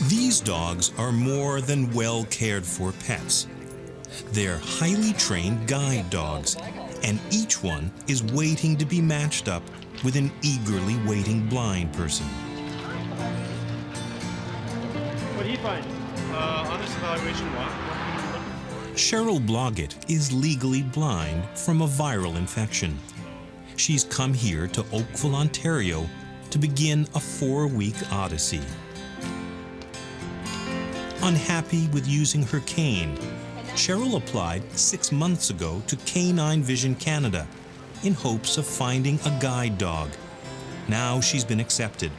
These dogs are more than well cared for pets. They're highly trained guide dogs, and each one is waiting to be matched up with an eagerly waiting blind person. What do you find? Honest evaluation walk. Cheryl Blodgett is legally blind from a viral infection. She's come here to Oakville, Ontario to begin a 4-week odyssey. Unhappy with using her cane, Cheryl applied 6 months ago to Canine Vision Canada in hopes of finding a guide dog. Now she's been accepted.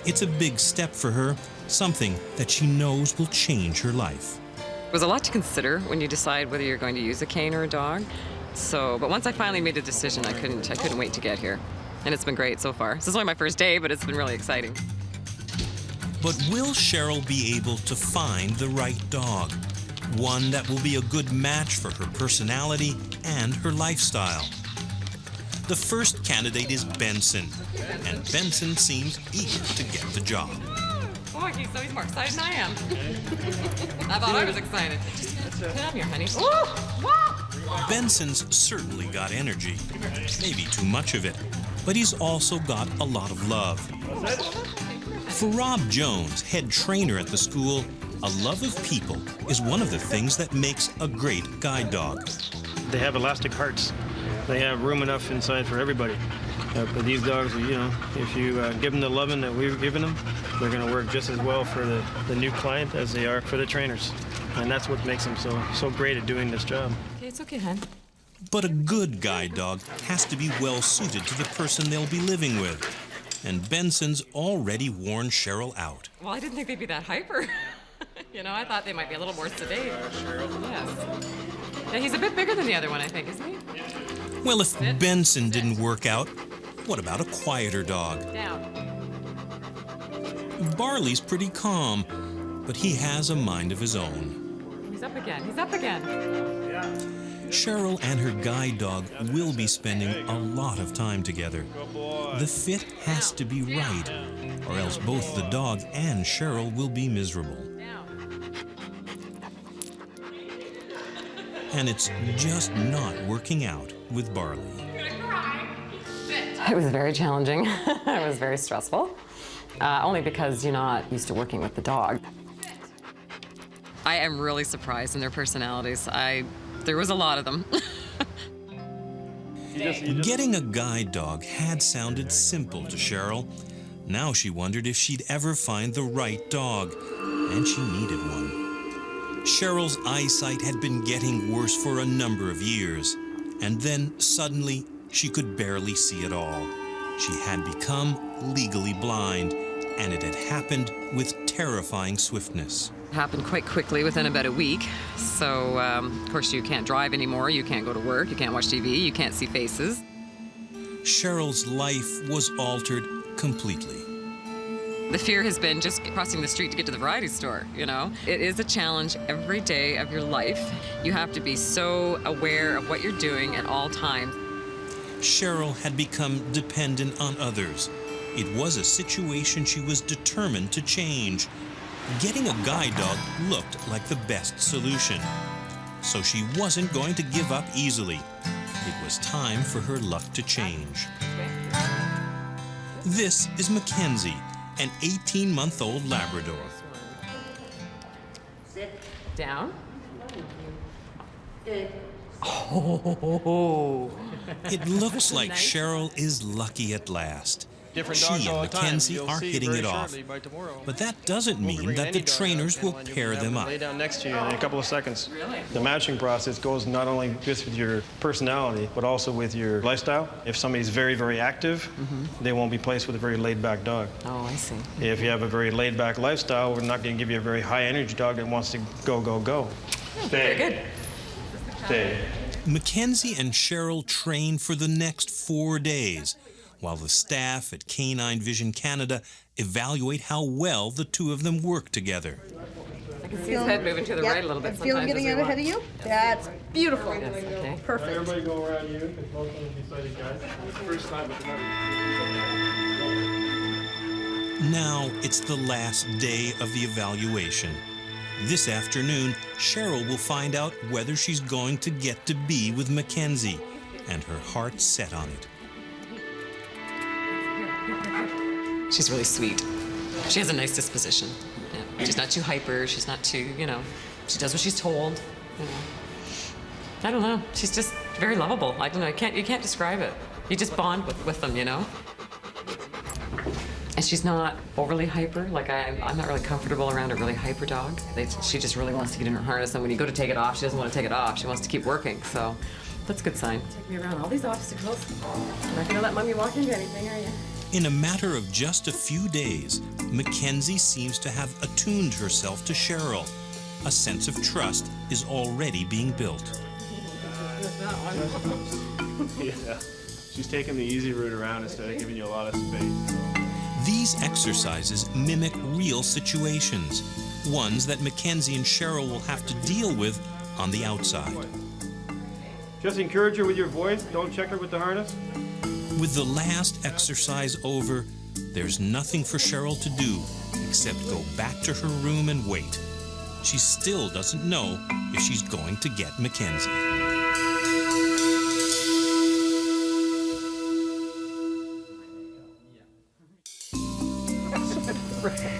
It's a big step for her, something that she knows will change her life. It was a lot to consider when you decide whether you're going to use a cane or a dog. But once I finally made a decision, I couldn't wait to get here. And it's been great so far. This is only my first day, but it's been really exciting. But will Cheryl be able to find the right dog? One that will be a good match for her personality and her lifestyle. The first candidate is Benson, and Benson seems eager to get the job. Oh, he's more excited than I am. I thought I was excited. Come here, honey. Benson's certainly got energy, maybe too much of it, but he's also got a lot of love. For Rob Jones, head trainer at the school, a love of people is one of the things that makes a great guide dog. They have elastic hearts. They have room enough inside for everybody. But these dogs, you know, if you give them the loving that we've given them, they're going to work just as well for the new client as they are for the trainers. And that's what makes them so great at doing this job. Okay, it's okay, hon. But a good guide dog has to be well suited to the person they'll be living with. And Benson's already worn Cheryl out. Well, I didn't think they'd be that hyper. You know, I thought they might be a little more sedate. Yes. Yeah, he's a bit bigger than the other one, I think, isn't he? Well, if Benson didn't work out, what about a quieter dog? Down. Barley's pretty calm, but he has a mind of his own. He's up again. He's up again. Cheryl and her guide dog will be spending a lot of time together. The fit has to be right, or else both the dog and Cheryl will be miserable. And it's just not working out with Barley. It was very challenging. It was very stressful, only because you're not used to working with the dog. I am really surprised in their personalities. There was a lot of them. Getting a guide dog had sounded simple to Cheryl. Now she wondered if she'd ever find the right dog, and she needed one. Cheryl's eyesight had been getting worse for a number of years, and then suddenly she could barely see at all. She had become legally blind, and it had happened with terrifying swiftness. It happened quite quickly, within about a week. So, of course, you can't drive anymore, you can't go to work, you can't watch TV, you can't see faces. Cheryl's life was altered completely. The fear has been just crossing the street to get to the variety store, you know? It is a challenge every day of your life. You have to be so aware of what you're doing at all times. Cheryl had become dependent on others. It was a situation she was determined to change. Getting a guide dog looked like the best solution. So she wasn't going to give up easily. It was time for her luck to change. This is McKenzie, an 18-month-old Labrador. Sit down. Good. Oh. It looks like Cheryl is lucky at last. She and McKenzie are hitting it off. But that doesn't mean that the trainers will pair them up. Lay down next to you in a couple of seconds. Really? The matching process goes not only just with your personality, but also with your lifestyle. If somebody's very, very active, they won't be placed with a very laid-back dog. Oh, I see. If you have a very laid-back lifestyle, we're not going to give you a very high-energy dog that wants to go, go, go. Very good. Stay. McKenzie and Cheryl train for the next 4 days, while the staff at Canine Vision Canada evaluate how well the two of them work together. I can see his head moving to the right a little bit. Feel him getting out ahead of you? That's beautiful. Yes, okay. Perfect. Everybody go around you, because most of them beside you guys. First time with Now it's the last day of the evaluation. This afternoon, Cheryl will find out whether she's going to get to be with McKenzie, and her heart's set on it. She's really sweet. She has a nice disposition. Yeah. She's not too hyper. She's not too, she does what she's told. I don't know. She's just very lovable. I don't know. You can't describe it. You just bond with them, And she's not overly hyper. Like I'm not really comfortable around a really hyper dog. She just really wants to get in her harness, and when you go to take it off, she doesn't want to take it off. She wants to keep working. So that's a good sign. Take me around all these obstacles. You're not gonna let mommy walk into anything, are you? In a matter of just a few days, McKenzie seems to have attuned herself to Cheryl. A sense of trust is already being built. Yeah, she's taking the easy route around instead of giving you a lot of space. These exercises mimic real situations, ones that McKenzie and Cheryl will have to deal with on the outside. Just encourage her with your voice. Don't check her with the harness. With the last exercise over, there's nothing for Cheryl to do except go back to her room and wait. She still doesn't know if she's going to get McKenzie.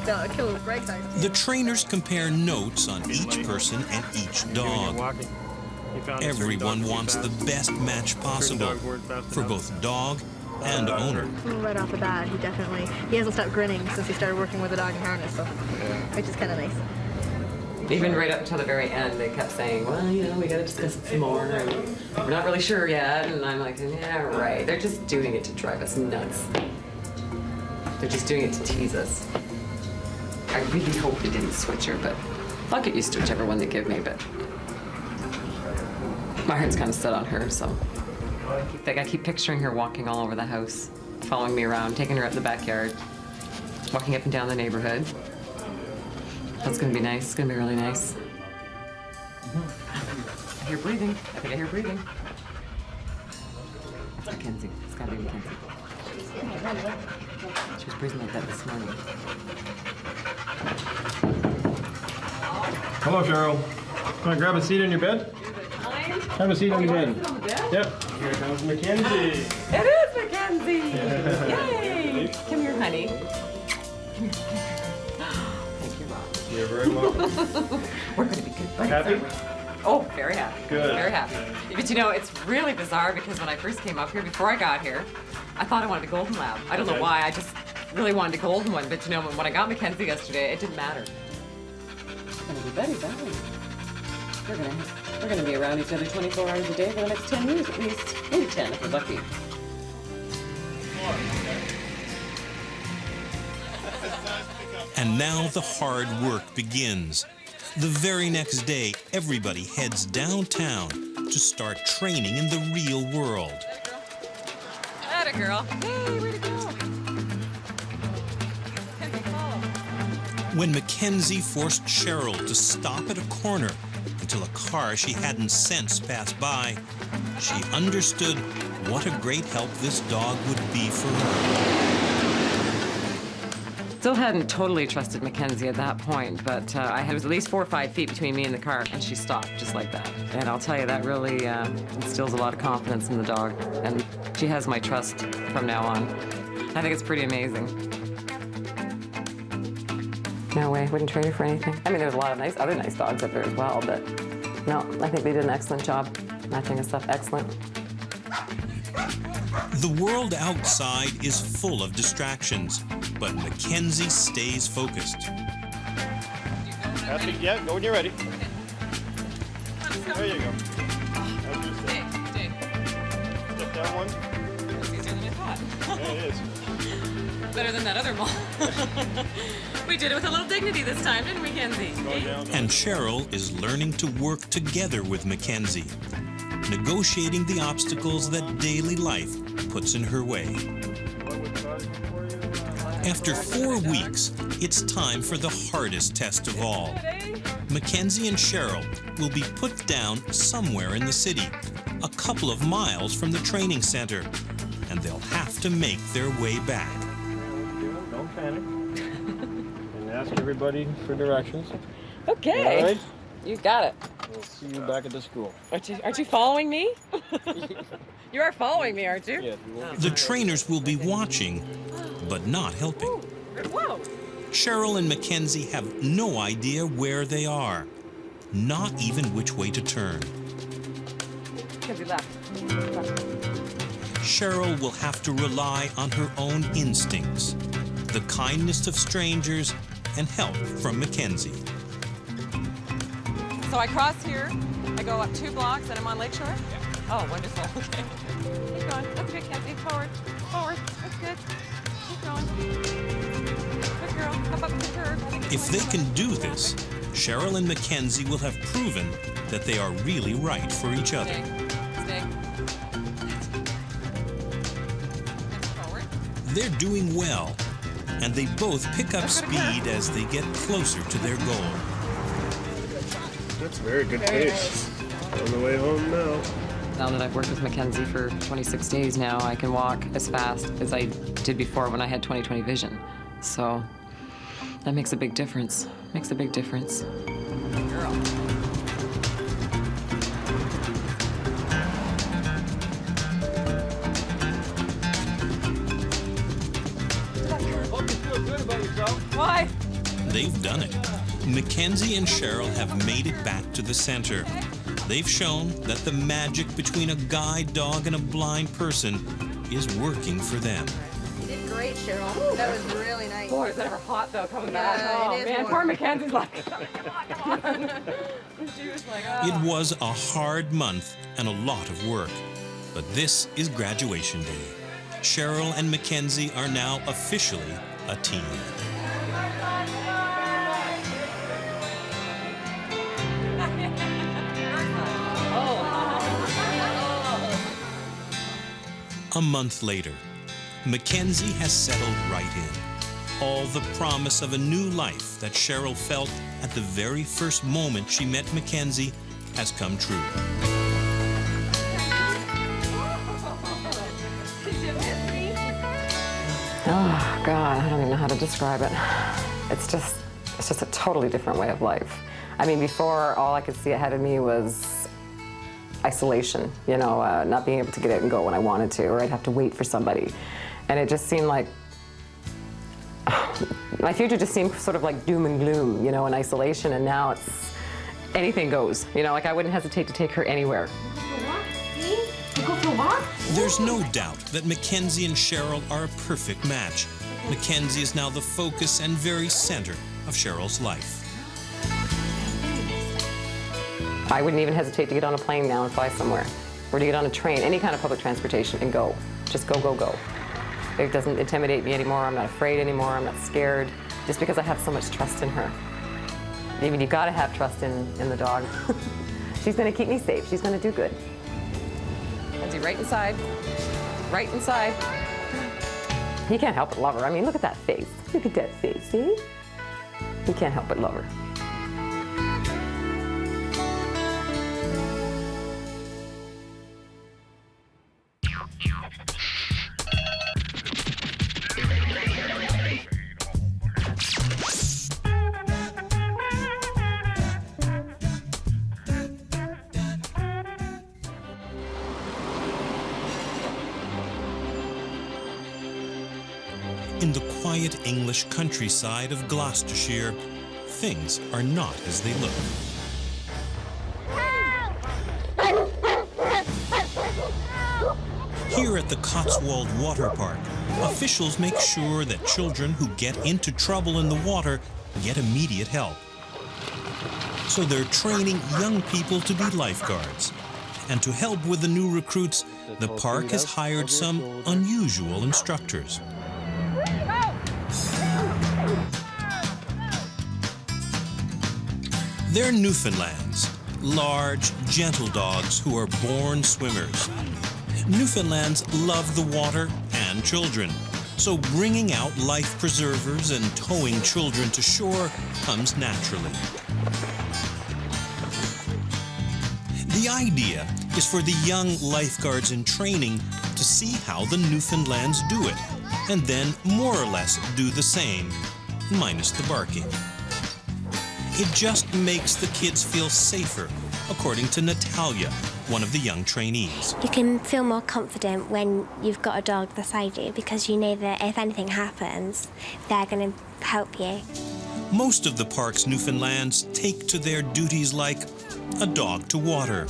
No, kill him with Greg's eyes. The trainers compare notes on each person and each dog. Everyone wants the best match possible for both dog and owner. Right off the bat, he hasn't stopped grinning since he started working with the dog in harness, so which is kind of nice. Even right up until the very end, they kept saying, well, we got to discuss it some more, and we're not really sure yet. And I'm like, yeah, right. They're just doing it to drive us nuts. They're just doing it to tease us. I really hope they didn't switch her, but I'll get used to whichever one they give me, but my heart's kind of set on her, so. I keep picturing her walking all over the house, following me around, taking her out the backyard, walking up and down the neighborhood. That's gonna be nice. It's gonna be really nice. I hear breathing. I think I hear breathing. It's McKenzie. It's gotta be McKenzie. She was breathing like that this morning. Hello, Cheryl. Come on, grab a seat on your bed. Have a seat on your bed. Yep. Here comes McKenzie. It is McKenzie! Yay! Come here, honey. Thank you, Rob. You're very welcome. We're going to be good buddies. Happy? Oh, very happy. Good. Very happy. But it's really bizarre because when I first came up here, before I got here, I thought I wanted a golden lab. I don't know why. I just really wanted a golden one. But when I got McKenzie yesterday, it didn't matter. We're going to be buddies, aren't we? We're going to be around each other 24 hours a day for the next 10 years at least. Maybe 10 if we're lucky. And now the hard work begins. The very next day, everybody heads downtown to start training in the real world. Atta girl. Hey, way to go. When McKenzie forced Cheryl to stop at a corner until a car she hadn't sensed passed by, she understood what a great help this dog would be for her. Still hadn't totally trusted McKenzie at that point, but I had at least 4 or 5 feet between me and the car, and she stopped just like that. And I'll tell you, that really instills a lot of confidence in the dog, and she has my trust from now on. I think it's pretty amazing. No way, wouldn't trade her for anything. I mean, there's a lot of other nice dogs up there as well, but no, I think they did an excellent job matching us up. Excellent. The world outside is full of distractions, but McKenzie stays focused. Happy? Yeah, go when you're ready. There you go. Step down one. That's easier than I thought. Yeah, it is. Better than that other mall. We did it with a little dignity this time, didn't we, Kenzie? And Cheryl is learning to work together with McKenzie, negotiating the obstacles that daily life puts in her way. After 4 weeks, it's time for the hardest test of all. McKenzie and Cheryl will be put down somewhere in the city, a couple of miles from the training center, and they'll have to make their way back. Don't panic. Ask everybody for directions. Okay. All right? You got it. We'll see you back at the school. Aren't you following me? You are following me, aren't you? Yeah, we won't The trainers will be watching, but not helping. Whoa. Cheryl and McKenzie have no idea where they are, not even which way to turn. Mackenzie left. Cheryl will have to rely on her own instincts, the kindness of strangers, and help from McKenzie. So I cross here, I go up 2 blocks, and I'm on Lakeshore? Yeah. Oh, wonderful. Okay. Keep going. That's good, Kenzie. Forward. Forward. That's good. Keep going. Good girl. Up the curve. If they can do this, Cheryl and McKenzie will have proven that they are really right for each other. Stay. Forward. They're doing well, and they both pick up speed as they get closer to their goal. That's a very good pace. On the way home now. Now that I've worked with McKenzie for 26 days now, I can walk as fast as I did before when I had 20/20 vision. So that makes a big difference. Makes a big difference. Girl. Hope you feel good about yourself. Why? They've done it. McKenzie and Cheryl have made it back to the center. They've shown that the magic between a guide dog and a blind person is working for them. You did great, Cheryl. That was really nice. Boy, is that ever hot though coming back. Yeah, Oh it is man, warm. poor Mackenzie's like, come on. She was like, oh. It was a hard month and a lot of work, but this is graduation day. Cheryl and McKenzie are now officially a team. A month later, McKenzie has settled right in. All the promise of a new life that Cheryl felt at the very first moment she met McKenzie has come true. Oh God, I don't even know how to describe it. It's just a totally different way of life. I mean, before all I could see ahead of me was isolation, you know, not being able to get out and go when I wanted to, or I'd have to wait for somebody. And it just seemed like, my future just seemed sort of like doom and gloom, you know, in isolation, and now it's anything goes. You know, like I wouldn't hesitate to take her anywhere. There's no doubt that McKenzie and Cheryl are a perfect match. McKenzie is now the focus and very center of Cheryl's life. I wouldn't even hesitate to get on a plane now and fly somewhere, or to get on a train, any kind of public transportation, and go. Just go, go, go. It doesn't intimidate me anymore. I'm not afraid anymore. I'm not scared, just because I have so much trust in her. I mean, you gotta have trust in the dog. She's gonna keep me safe. She's gonna do good. Kenzie, right inside. Right inside. He can't help but love her. I mean, look at that face. Look at that face, see? He can't help but love her. In the quiet English countryside of Gloucestershire, things are not as they look. Here at the Cotswold Water Park, officials make sure that children who get into trouble in the water get immediate help. So they're training young people to be lifeguards. And to help with the new recruits, the park has hired some unusual instructors. They're Newfoundlands, large, gentle dogs who are born swimmers. Newfoundlands love the water and children, so bringing out life preservers and towing children to shore comes naturally. The idea is for the young lifeguards in training to see how the Newfoundlands do it, and then more or less do the same. minus the barking. It just makes the kids feel safer, according to Natalia, one of the young trainees. You can feel more confident when you've got a dog beside you because you know that if anything happens, they're going to help you. Most of the park's Newfoundlands take to their duties like a dog to water.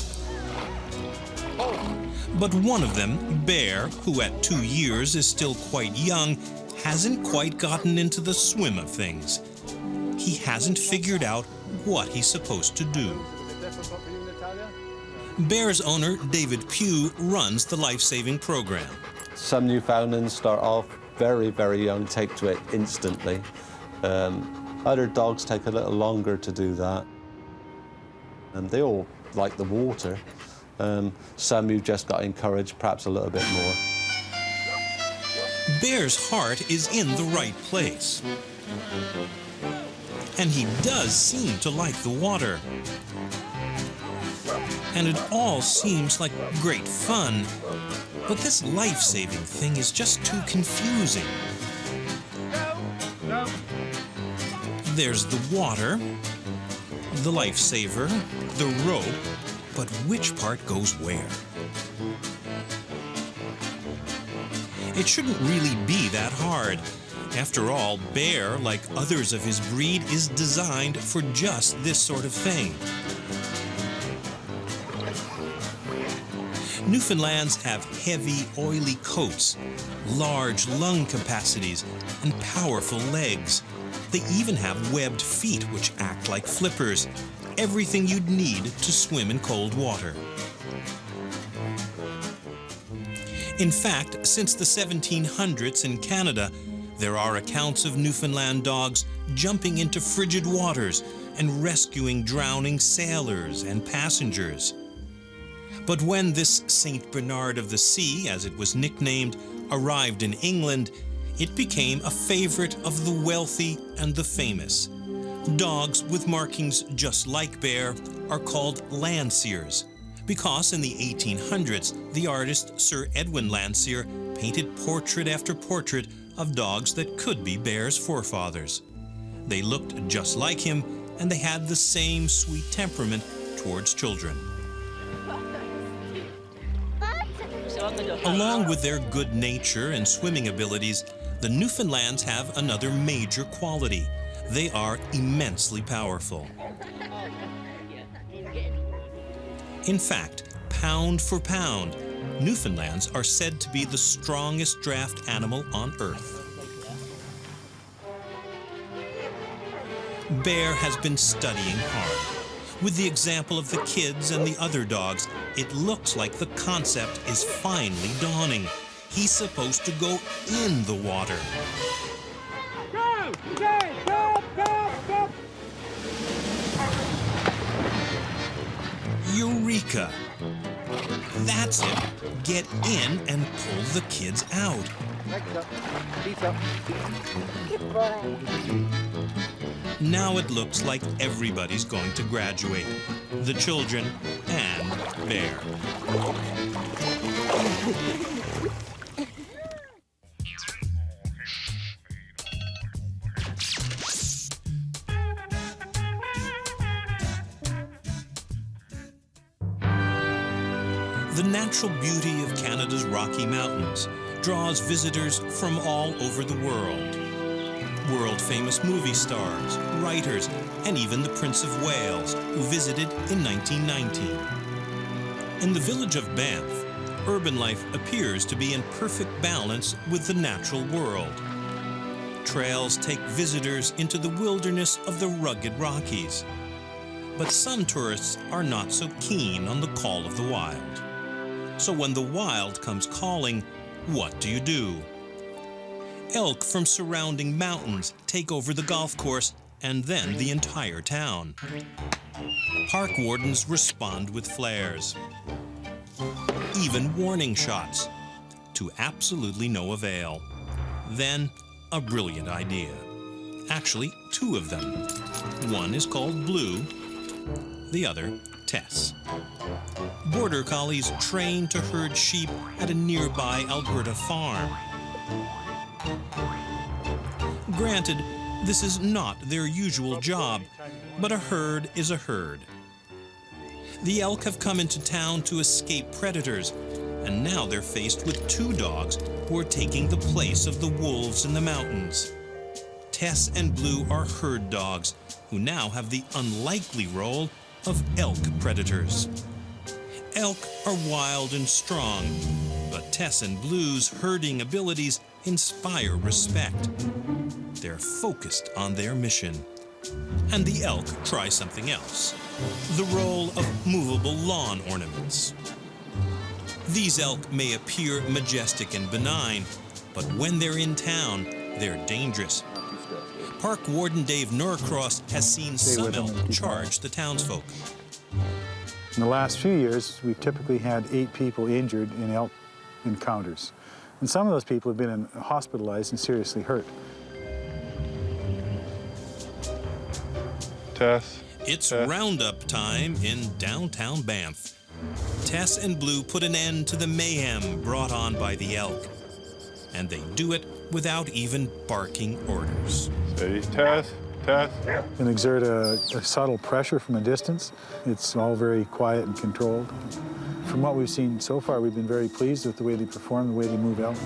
But one of them, Bear, who at 2 years is still quite young, hasn't quite gotten into the swim of things. He hasn't figured out what he's supposed to do. Bear's owner, David Pugh, runs the life-saving program. Some Newfoundlands start off very, very young, take to it instantly. Other dogs take a little longer to do that. And they all like the water. Some you've just got to encourage perhaps a little bit more. Bear's heart is in the right place. And he does seem to like the water. And it all seems like great fun. But this life-saving thing is just too confusing. There's the water, the lifesaver, the rope, but which part goes where? It shouldn't really be that hard. After all, Bear, like others of his breed, is designed for just this sort of thing. Newfoundlands have heavy, oily coats, large lung capacities, and powerful legs. They even have webbed feet which act like flippers. Everything you'd need to swim in cold water. In fact, since the 1700s in Canada, there are accounts of Newfoundland dogs jumping into frigid waters and rescuing drowning sailors and passengers. But when this Saint Bernard of the Sea, as it was nicknamed, arrived in England, it became a favorite of the wealthy and the famous. Dogs with markings just like Bear are called Landseers, because in the 1800s, the artist Sir Edwin Landseer painted portrait after portrait of dogs that could be Bear's forefathers. They looked just like him, and they had the same sweet temperament towards children. Along with their good nature and swimming abilities, the Newfoundlands have another major quality. They are immensely powerful. In fact, pound for pound, Newfoundlands are said to be the strongest draft animal on Earth. Bear has been studying hard. With the example of the kids and the other dogs, it looks like the concept is finally dawning. He's supposed to go in the water. Go! Go! Eureka! That's it. Get in and pull the kids out. Legs up, feet up. Good boy. Now it looks like everybody's going to graduate. The children and Bear. The natural beauty of Canada's Rocky Mountains draws visitors from all over the world. World-famous movie stars, writers, and even the Prince of Wales, who visited in 1919. In the village of Banff, urban life appears to be in perfect balance with the natural world. Trails take visitors into the wilderness of the rugged Rockies. But some tourists are not so keen on the call of the wild. So when the wild comes calling, what do? Elk from surrounding mountains take over the golf course and then the entire town. Park wardens respond with flares. Even warning shots, to absolutely no avail. Then, a brilliant idea. Actually, two of them. One is called Blue, the other Tess. Border Collies trained to herd sheep at a nearby Alberta farm. Granted, This is not their usual job, but a herd is a herd. The elk have come into town to escape predators, and now they're faced with 2 dogs who are taking the place of the wolves in the mountains. Tess and Blue are herd dogs, who now have the unlikely role of elk predators. Elk are wild and strong, but Tess and Blue's herding abilities inspire respect. They're focused on their mission. And the elk try something else, the role of movable lawn ornaments. These elk may appear majestic and benign, but when they're in town, they're dangerous. Park Warden Dave Norcross has seen some elk charge the townsfolk. In the last few years, we've typically had 8 people injured in elk encounters. And some of those people have been hospitalized and seriously hurt. Tess. It's roundup time in downtown Banff. Tess and Blue put an end to the mayhem brought on by the elk. And they do it without even barking orders. Steady. Tess. Tess. And exert a subtle pressure from a distance. It's all very quiet and controlled. From what we've seen so far, we've been very pleased with the way they perform, the way they move elk.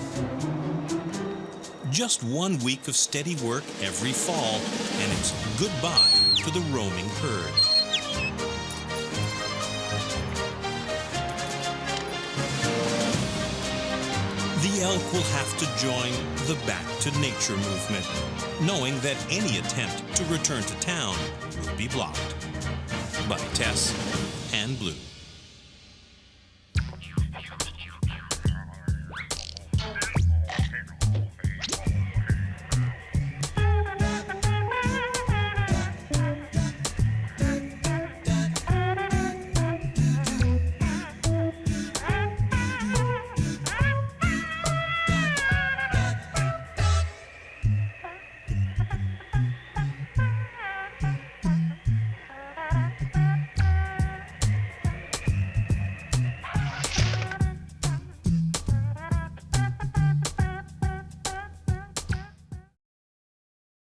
Just 1 week of steady work every fall, and it's goodbye to the roaming herd. The elk will have to join the Back to Nature movement, knowing that any attempt to return to town will be blocked by Tess and Blue.